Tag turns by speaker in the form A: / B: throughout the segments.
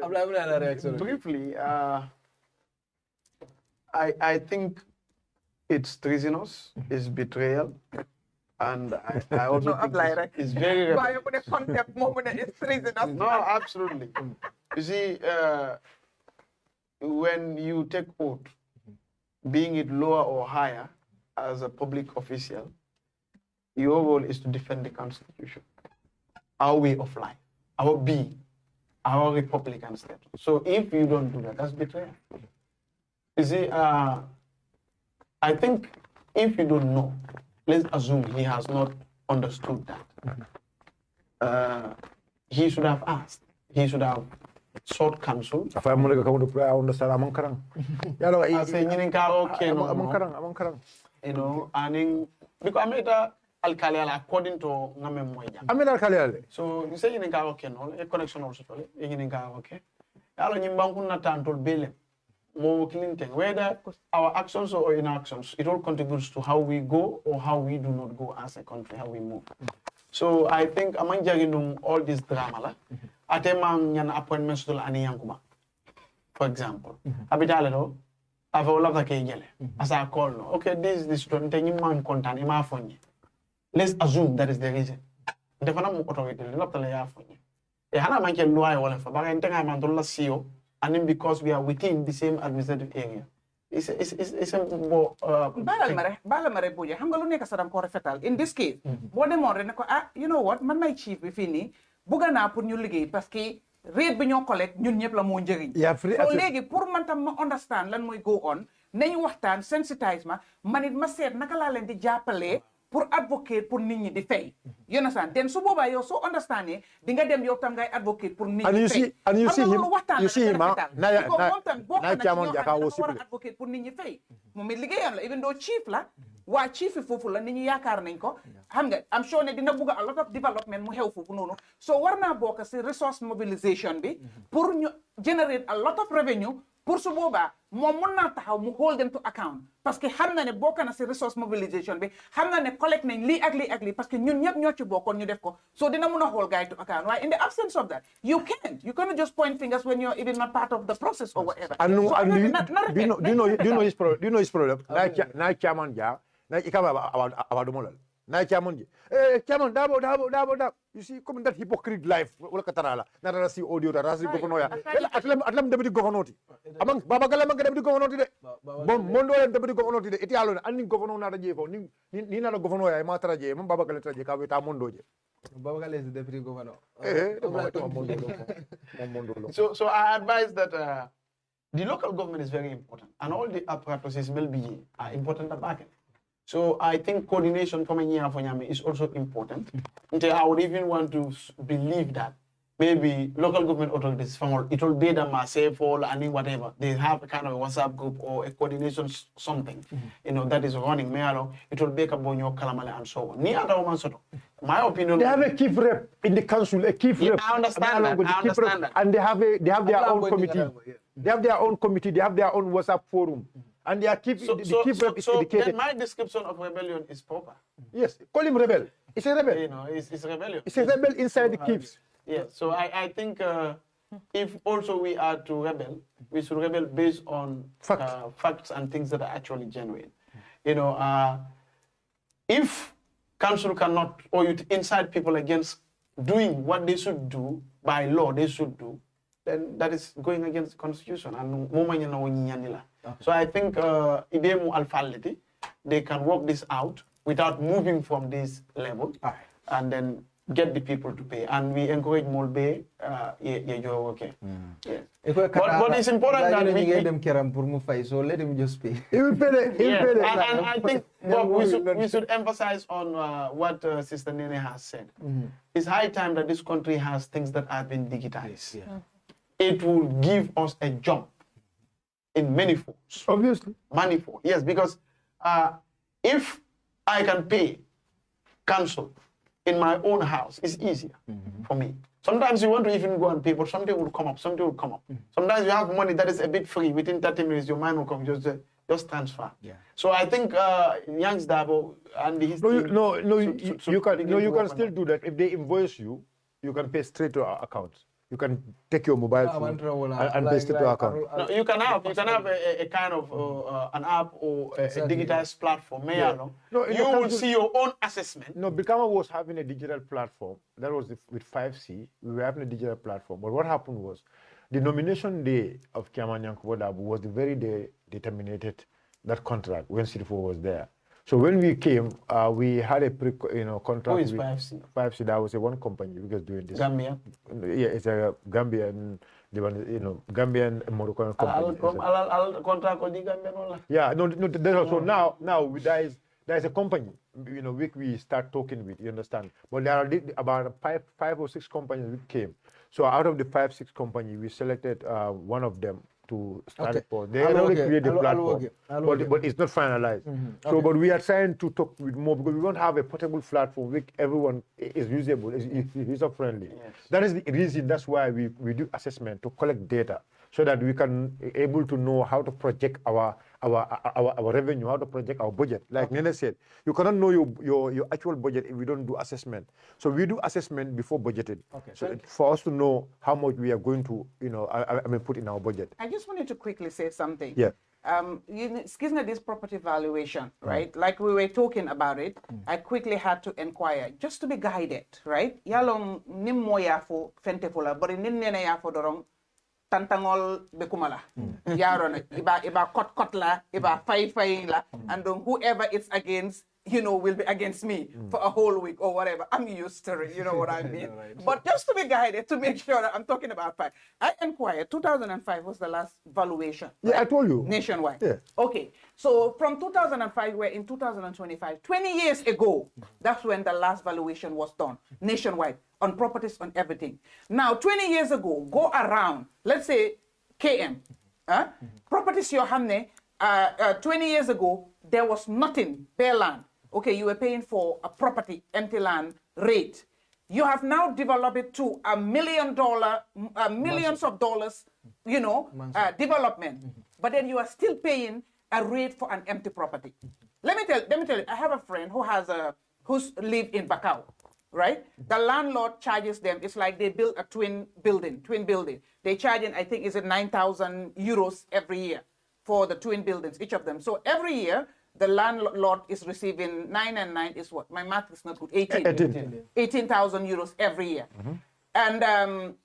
A: Briefly, I think it's treasonous, it's betrayal, and I also think it's very No, absolutely. You see, when you take oath, being it lower or higher, as a public official, your role is to defend the Constitution, our way of life, our being, our Republican state. So if you don't do that, that's betrayal. You see, I think if you don't know, let's assume he has not understood that. He should have asked. He should have sought counsel.
B: If I'm going to understand, I'm karang.
A: I say, you know, and because I'm alkali according to ngame moja.
B: I'm alkali.
A: So you say you need okay no, a connection also to it. You need okay. Yalo nyimbangu na tantol bele. More Clinton. Whether our actions or inactions, it all contributes to how we go or how we do not go as a country, how we move. So I think among jaginum all this drama la. Atemang yan appointments to ani yankuma. For example, abidalo. I've all of the kegele. As I call no. Okay, this student man content ima fonye. Let's assume that is the reason. Defana mu authority not tell ya fonye. E hana manke loi wala fa ba ntenga man dolla CEO and then because we are within the same administrative area. It's a more
C: balamare boja xam nga lu nekk sadam ko refetal in this case bo demone rek ne ko you know what man may chief bi fini buga na pour ñu liggéey parce que rate bi ñoo collect ñun ñëpp la moo njëriñ so léegi pour man tam ma understand lan mooy go on nañu waxtaan sensitizement man it ma seet naka laa leen di jàppale pour advocate pour nit ñi di fay you understand then su boobaa yow soo understandé di nga dem yow tam ngay advocate pour nit ñi fay
B: and you see him na
C: advocate pour nit ñi fay moom it liggéeyam la even though chief la waa chief yi foofu la nit ñi yaakaar nañ ko xam nga am sure ne dina bugg a lot of development mu xew foofu noonu so war naa bokk si resource mobilisation bi pour ñu generate a lot of revenue pour su boobaa moom mën naa taxaw mu hold them to account parce que xam na ne bokk na si resource mobilisation bi xam na ne collect nañ lii ak lii ak lii parce que ñun ñëpp ñoo ci bokkoon ñu def ko so dina mën a hold guy to account waaye in the absence of that you cannot just point fingers when you're even not part of the process or whatever
B: and do you know his problem na chairman ja na ikaba about the model na chairman ji chairman dabo you see come that hypocrite life wala katarala na ra si audio ra si governor ya atlam deputy governor ti amang baba gala mang deputy governor ti de bom mondo len deputy governor ti de eti alo ani governor na je fo ni na governor ya ma tara je mam baba gala tara je ka weta mondo je
D: baba gala is the deputy governor
A: so I advise that the local government is very important and all the apparatuses will be are important at back end. So I think coordination coming here for Nyame is also important. I would even want to believe that maybe local government authorities, it will be them safe or any whatever. They have a kind of a WhatsApp group or a coordination something, you know, that is running. It will be a bonyo kalamale and so on. Ni other woman sort of. My opinion.
B: They have a chief rep in the council, a chief rep.
A: I understand that.
B: And they have their own committee. They have their own committee. They have their own WhatsApp forum. And they are the chief rep is educated.
A: Then my description of rebellion is proper.
B: Yes, call him rebel. It's a rebel.
A: You know, it's rebellion.
B: It's a rebel inside the chiefs.
A: Yes, so I think if also we are to rebel, we should rebel based on facts and things that are actually genuine. You know, if council cannot, or you incite people against doing what they should do, by law they should do, then that is going against the constitution. And so I think they can work this out without moving from this level and then get the people to pay. And we encourage Molbe, you're okay. Yes. But it's important that we
D: get them so let him just pay.
B: He will pay.
A: And I think Bob, we should emphasize on what Sister Nene has said. It's high time that this country has things that have been digitized. It will give us a jump in many folds.
B: Obviously.
A: Manifold. Yes, because if I can pay council in my own house, it's easier for me. Sometimes you want to even go and pay, but something will come up, Sometimes you have money that is a bit free. Within 30 minutes, your mind will come, just transfer. Yeah. So I think Young's Dabo and his
B: you can still do that. If they invoice you, you can pay straight to our account. You can take your mobile phone and paste it to account.
A: No, you can have a kind of an app or a digitized platform.
B: No,
A: you will see your own assessment.
B: No, Bikama was having a digital platform. That was with 5C. We were having a digital platform. But what happened was the nomination day of Chairman Yankubo was the very day they terminated that contract when Sirifo was there. So when we came, we had a contract.
A: Who is
B: with
A: 5C?
B: 5C, that was a one company because doing this.
A: Gambia.
B: Yeah, it's a Gambian, Gambian and Moroccan company.
A: I'll contract with the Gambian.
B: Yeah, so now there is a company, which we start talking with, you understand? But there are about five or six companies which came. So out of the 5-6 companies, we selected one of them to start it for. They already created a platform, but it's not finalized. So, but we are trying to talk with more because we don't have a portable platform which everyone is usable, is user-friendly.
A: Yes.
B: That is the reason. That's why we do assessment to collect data so that we can able to know how to project our revenue, how to project our budget. Like Nene said, you cannot know your actual budget if we don't do assessment. So we do assessment before budgeting. So for us to know how much we are going to, put in our budget.
C: I just wanted to quickly say something.
B: Yeah.
C: Excuse me, this property valuation, right? Like we were talking about it, I quickly had to inquire just to be guided, right? Yalong nim moya fo fente fola, but nin nene ya fo dorong tantangol bekumala. Yaron iba kot la, iba fai la, and whoever is against, will be against me for a whole week or whatever. I'm used to it, you know what I mean? Right. But just to be guided, to make sure that I'm talking about 5. I inquired, 2005 was the last valuation.
B: Yeah,
C: right?
B: I told you.
C: Nationwide.
B: Yeah.
C: Okay, so from 2005, we're in 2025. 20 years ago, that's when the last valuation was done, nationwide, on properties, on everything. Now, 20 years ago, go around, let's say KM, properties your hamne, 20 years ago, there was nothing, bare land. Okay, you were paying for a property, empty land rate. You have now developed it to $1 million, millions of dollars, development. But then you are still paying a rate for an empty property. Let me tell you, I have a friend who's lived in Bacau, right? The landlord charges them, it's like they build a twin building. They charge in, I think, is it 9,000 euros every year for the twin buildings, each of them. So every year, the landlord is receiving 9 and 9 is what? My math is not good. 18,000 euros every year. And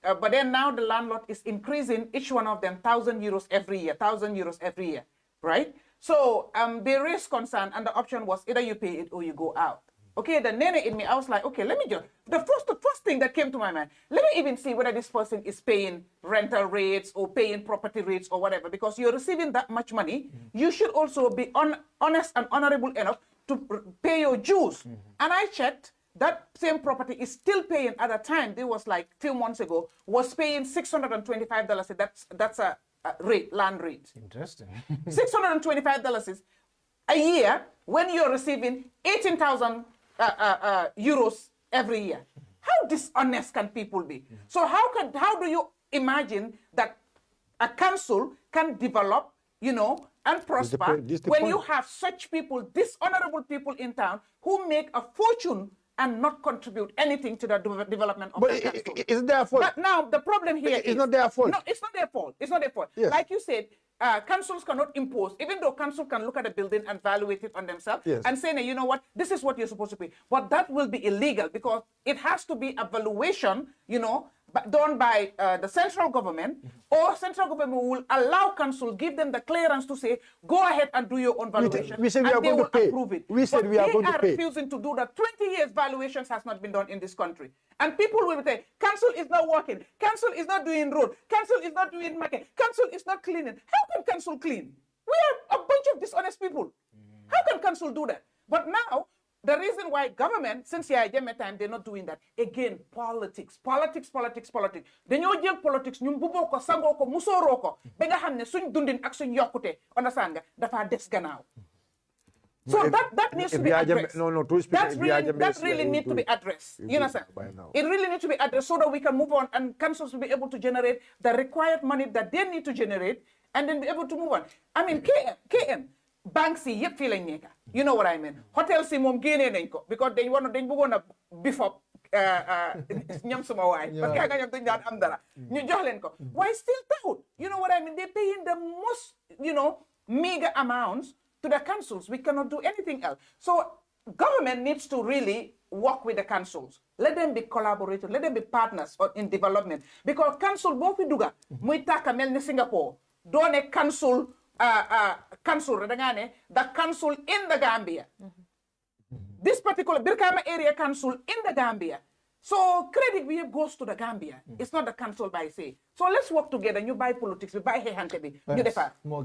C: but then now the landlord is increasing each one of them 1,000 euros every year, right? So there is concern, and the option was either you pay it or you go out. Okay, the nene in me, I was like, okay, let me just, the first thing that came to my mind, let me even see whether this person is paying rental rates or paying property rates or whatever, because you're receiving that much money, you should also be honest and honorable enough to pay your dues. And I checked, that same property is still paying at a time, it was like a few months ago, was paying $625. That's a rate, land rate.
D: Interesting.
C: $625 a year when you're receiving 18,000 euros every year. How dishonest can people be? So how do you imagine that a council can develop, and prosper when you have such people, dishonorable people in town who make a fortune and not contribute anything to the development of the council?
B: It's their fault.
C: But now the problem here is...
B: It's not their fault.
C: No, it's not their fault. It's not their fault.
B: Yes.
C: Like you said, councils cannot impose, even though council can look at a building and evaluate it on themselves and say, you know what, this is what you're supposed to pay. But that will be illegal because it has to be a valuation, done by the central government, or central government will allow council, give them the clearance to say, go ahead and do your own valuation.
B: We said we are going to pay.
C: Approve it.
B: We said we are going to pay.
C: They are refusing to do that. 20 years valuations has not been done in this country. And people will say, council is not working, council is not doing road, council is not doing market, council is not cleaning. How can council clean? We are a bunch of dishonest people. How can council do that? But now, the reason why government, since time, they're not doing that. Again, politics. Dañoo jël politics, ñu mbuboo ko, sangoo ko, musooroo ko, ba nga xam ne suñ dundin ak suñ yokkute, understand nga, dafa des gannaaw. So that needs to be addressed. That really needs to be addressed. You understand? It really needs to be addressed so that we can move on and councils will be able to generate the required money that they need to generate and then be able to move on. I mean, KM, banks yi yëpp fii lañ nekk. You know what I mean? Hotels yi moom génnee nañ ko because dañ bëggoon a beef up ñoom suma waay parce que nga ñoom duñ daan am dara ñu jox leen ko waaye still taxut you know what I mean they're paying the most meager amounts to the councils. We cannot do anything else. So government needs to really work with the councils. Let them be collaborators. Let them be partners in development. Because council, both we do that. Muy taka mel ni Singapore. Don't a council, the council in the Gambia. This particular Birkama area council in the Gambia. So credit we goes to the Gambia. It's not the council by say. So let's work together. You buy politics, we buy Hehante, you defa.